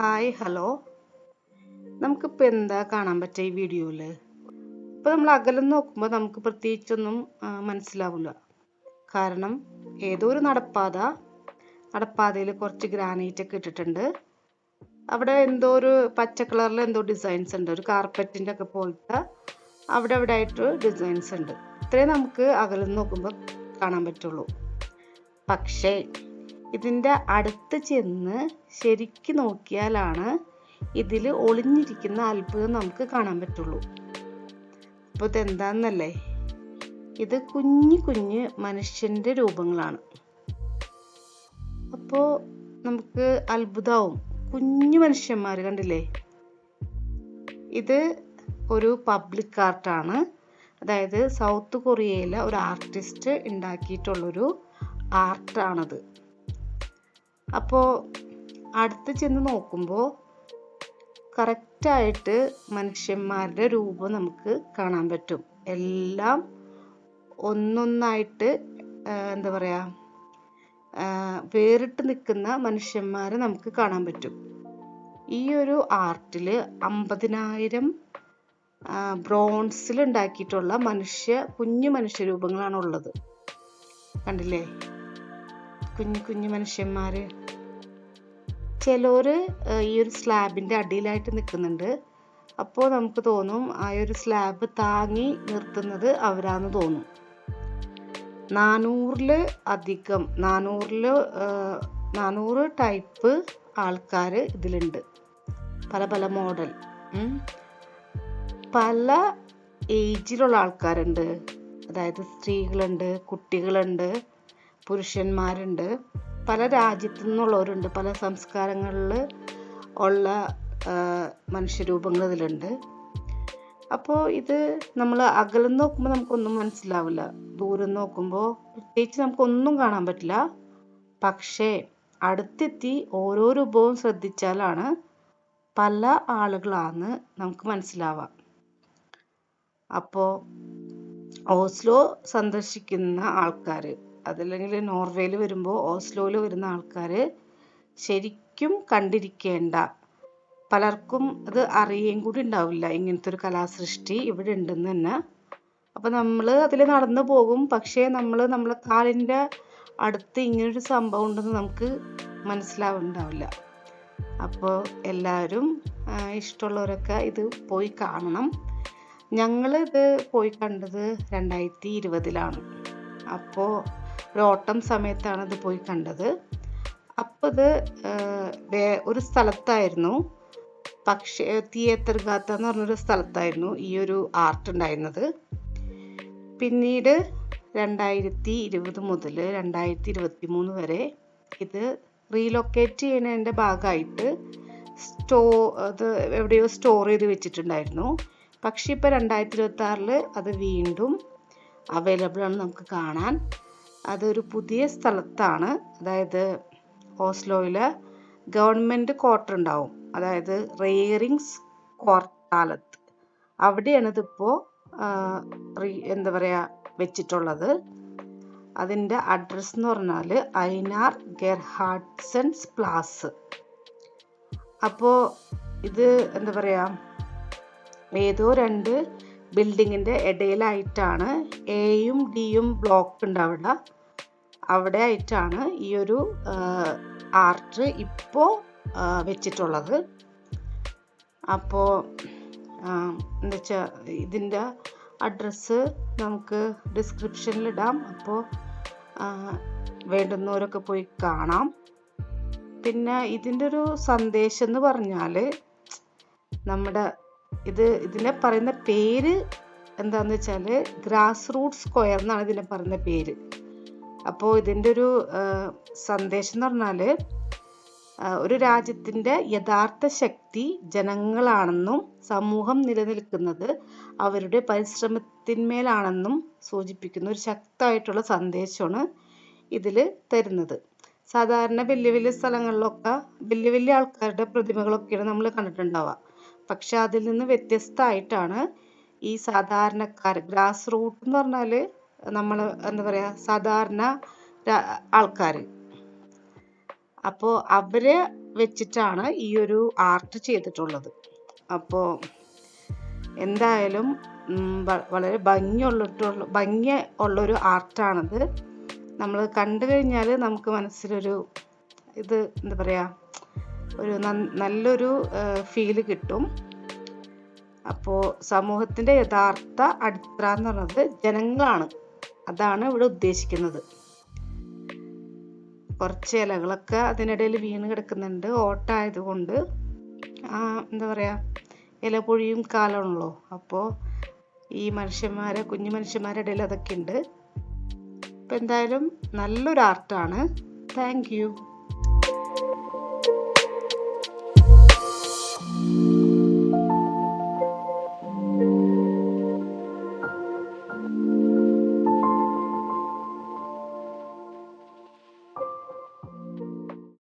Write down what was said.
Hi hello. നമുക്കിപ്പോൾ എന്താ കാണാൻ പറ്റുക ഈ വീഡിയോയിൽ? ഇപ്പോൾ നമ്മൾ അകലം നോക്കുമ്പോൾ നമുക്ക് പ്രത്യേകിച്ചൊന്നും മനസ്സിലാവില്ല. കാരണം ഏതോ ഒരു നടപ്പാതയിൽ കുറച്ച് ഗ്രാനൈറ്റ് ഒക്കെ ഇട്ടിട്ടുണ്ട്. അവിടെ എന്തോ ഒരു പച്ച കളറിൽ എന്തോ ഡിസൈൻസ് ഉണ്ട്, ഒരു കാർപ്പറ്റിൻ്റെ ഒക്കെ പോലത്തെ അവിടെ ആയിട്ട് ഡിസൈൻസ് ഉണ്ട്. ഇത്രേ നമുക്ക് അകലം നോക്കുമ്പോൾ കാണാൻ പറ്റുള്ളൂ. പക്ഷേ ഇതിൻ്റെ അടുത്ത് ചെന്ന് ശരിക്ക് നോക്കിയാലാണ് ഇതിൽ ഒളിഞ്ഞിരിക്കുന്ന അത്ഭുതം നമുക്ക് കാണാൻ പറ്റുള്ളൂ. അപ്പോൾ ഇതെന്താന്നല്ലേ, ഇത് കുഞ്ഞു മനുഷ്യൻ്റെ രൂപങ്ങളാണ്. അപ്പോൾ നമുക്ക് അത്ഭുതമാവും. കുഞ്ഞു മനുഷ്യന്മാർ കണ്ടില്ലേ? ഇത് ഒരു പബ്ലിക് ആർട്ടാണ്. അതായത് സൗത്ത് കൊറിയയിലെ ഒരു ആർട്ടിസ്റ്റ് ഉണ്ടാക്കിയിട്ടുള്ളൊരു ആർട്ടാണത്. അപ്പോൾ അടുത്ത് ചെന്ന് നോക്കുമ്പോൾ കറക്റ്റായിട്ട് മനുഷ്യന്മാരുടെ രൂപം നമുക്ക് കാണാൻ പറ്റും. എല്ലാം ഒന്നൊന്നായിട്ട് എന്താ പറയുക, വേറിട്ട് നിൽക്കുന്ന മനുഷ്യന്മാരെ നമുക്ക് കാണാൻ പറ്റും. ഈ ഒരു ആർട്ടിൽ 50,000 ബ്രോൺസിൽ ഉണ്ടാക്കിയിട്ടുള്ള കുഞ്ഞു മനുഷ്യരൂപങ്ങളാണ് ഉള്ളത്. കണ്ടില്ലേ? കുഞ്ഞു മനുഷ്യന്മാർ. ചിലർ ഈ ഒരു സ്ലാബിൻ്റെ അടിയിലായിട്ട് നിൽക്കുന്നുണ്ട്. അപ്പോൾ നമുക്ക് തോന്നും ആ ഒരു സ്ലാബ് താങ്ങി നിർത്തുന്നത് അവരാന്ന് തോന്നും. 400 ടൈപ്പ് ആൾക്കാർ ഇതിലുണ്ട്. പല മോഡൽ, പല ഏജിലുള്ള ആൾക്കാരുണ്ട്. അതായത് സ്ത്രീകളുണ്ട്, കുട്ടികളുണ്ട്, പുരുഷന്മാരുണ്ട്, പല രാജ്യത്തു നിന്നുള്ളവരുണ്ട്, പല സംസ്കാരങ്ങളിൽ ഉള്ള മനുഷ്യരൂപങ്ങൾ ഇതിലുണ്ട്. അപ്പോൾ ഇത് നമ്മൾ അകലം നോക്കുമ്പോൾ നമുക്കൊന്നും മനസ്സിലാവില്ല. ദൂരം നോക്കുമ്പോൾ പ്രത്യേകിച്ച് നമുക്കൊന്നും കാണാൻ പറ്റില്ല. പക്ഷേ അടുത്തെത്തി ഓരോ രൂപവും ശ്രദ്ധിച്ചാലാണ് പല ആളുകളാണെന്ന് നമുക്ക് മനസ്സിലാവാം. അപ്പോൾ ഓസ്ലോ സന്ദർശിക്കുന്ന ആൾക്കാർ, അതല്ലെങ്കിൽ നോർവേയിൽ വരുമ്പോൾ ഓസ്ലോയിൽ വരുന്ന ആൾക്കാർ ശരിക്കും കണ്ടിരിക്കേണ്ട, പലർക്കും അത് അറിയുകയും കൂടി ഉണ്ടാവില്ല ഇങ്ങനത്തെ ഒരു കലാസൃഷ്ടി ഇവിടെ ഉണ്ടെന്ന് തന്നെ. അപ്പോൾ നമ്മൾ അതിൽ നടന്നു പോകും. പക്ഷേ നമ്മളെ കാലിൻ്റെ അടുത്ത് ഇങ്ങനൊരു സംഭവം ഉണ്ടെന്ന് നമുക്ക് മനസ്സിലാവുന്നുണ്ടാവില്ല. അപ്പോൾ എല്ലാവരും ഇഷ്ടമുള്ളവരൊക്കെ ഇത് പോയി കാണണം. ഞങ്ങളിത് പോയി കണ്ടത് 2020-ലാണ്. അപ്പോൾ ഒരു ഓട്ടം സമയത്താണ് ഇത് പോയി കണ്ടത്. അപ്പോൾ ഇത് ഒരു സ്ഥലത്തായിരുന്നു, പക്ഷേ തിയേറ്റർഗാത്ത എന്ന് പറഞ്ഞൊരു സ്ഥലത്തായിരുന്നു ഈ ഒരു ആർട്ട് ഉണ്ടായിരുന്നത്. പിന്നീട് 2020 മുതൽ 2023 വരെ ഇത് റീലൊക്കേറ്റ് ചെയ്യുന്നതിൻ്റെ ഭാഗമായിട്ട് അത് എവിടെയോ സ്റ്റോർ ചെയ്ത് വെച്ചിട്ടുണ്ടായിരുന്നു. പക്ഷേ ഇപ്പോൾ 2026 അത് വീണ്ടും അവൈലബിൾ ആണ് നമുക്ക് കാണാൻ. അതൊരു പുതിയ സ്ഥലത്താണ്. അതായത് ഓസ്ലോയിലെ ഗവൺമെൻറ് ക്വാർട്ടർ ഉണ്ടാവും, അതായത് റെയറിങ്സ് ക്വാർട്ടാലത്ത്. അവിടെയാണ് ഇതിപ്പോൾ എന്താ പറയുക വെച്ചിട്ടുള്ളത്. അതിൻ്റെ അഡ്രസ്സ് എന്ന് പറഞ്ഞാൽ ഐനാർ ഗെർഹാർഡ്സൻസ് പ്ലാസ്. അപ്പോൾ ഇത് എന്താ പറയുക, ഏതോ 2 ബിൽഡിങ്ങിൻ്റെ ഇടയിലായിട്ടാണ്. എയും ഡിയും ബ്ലോക്ക് ഉണ്ട് അവിടെ ആയിട്ടാണ് ഈ ഒരു ആർട്ട് ഇപ്പോൾ വെച്ചിട്ടുള്ളത്. അപ്പോൾ എന്താ വെച്ചാൽ ഇതിൻ്റെ അഡ്രസ്സ് നമുക്ക് ഡിസ്ക്രിപ്ഷനിലിടാം. അപ്പോൾ വേണ്ടുന്നവരൊക്കെ പോയി കാണാം. പിന്നെ ഇതിൻ്റെ ഒരു സന്ദേശം എന്ന് പറഞ്ഞാൽ, ഇതിനെ പറയുന്ന പേര് എന്താണെന്ന് വെച്ചാൽ ഗ്രാസ് റൂട്ട് സ്ക്വയർ എന്നാണ് ഇതിനെ പറയുന്ന പേര്. അപ്പോൾ ഇതിൻ്റെ ഒരു സന്ദേശം എന്ന് പറഞ്ഞാൽ, ഒരു രാജ്യത്തിൻ്റെ യഥാർത്ഥ ശക്തി ജനങ്ങളാണെന്നും സമൂഹം നിലനിൽക്കുന്നത് അവരുടെ പരിശ്രമത്തിന്മേലാണെന്നും സൂചിപ്പിക്കുന്ന ഒരു ശക്തമായിട്ടുള്ള സന്ദേശമാണ് ഇതിൽ തരുന്നത്. സാധാരണ വലിയ സ്ഥലങ്ങളിലൊക്കെ വലിയ ആൾക്കാരുടെ പ്രതിമകളൊക്കെയാണ് നമ്മൾ കണ്ടിട്ടുണ്ടാവുക. പക്ഷെ അതിൽ നിന്ന് വ്യത്യസ്തമായിട്ടാണ് ഈ സാധാരണക്കാർ, ഗ്രാസ് റൂട്ട് എന്ന് പറഞ്ഞാൽ നമ്മൾ എന്താ പറയുക, സാധാരണ ആൾക്കാർ. അപ്പോൾ അവരെ വെച്ചിട്ടാണ് ഈ ഒരു ആർട്ട് ചെയ്തിട്ടുള്ളത്. അപ്പോൾ എന്തായാലും വളരെ ഭംഗി ഉള്ളൊരു ആർട്ടാണിത്. നമ്മൾ കണ്ടു കഴിഞ്ഞാൽ നമുക്ക് മനസ്സിലൊരു എന്താ പറയുക, ഒരു നല്ലൊരു ഫീല് കിട്ടും. അപ്പോൾ സമൂഹത്തിൻ്റെ യഥാർത്ഥ അടിത്തറ എന്ന് പറയുന്നത് ജനങ്ങളാണ്. അതാണ് ഇവിടെ ഉദ്ദേശിക്കുന്നത്. കുറച്ച് ഇലകളൊക്കെ അതിനിടയിൽ വീണ് കിടക്കുന്നുണ്ട്. ഓട്ടായതുകൊണ്ട് എന്താ പറയുക, ഇല പൊഴിയും കാലമാണല്ലോ. അപ്പോൾ ഈ കുഞ്ഞു മനുഷ്യന്മാരുടെ ഇടയിൽ അതൊക്കെ ഉണ്ട്. അപ്പം എന്തായാലും നല്ലൊരു ആർട്ടാണ്. Thank you.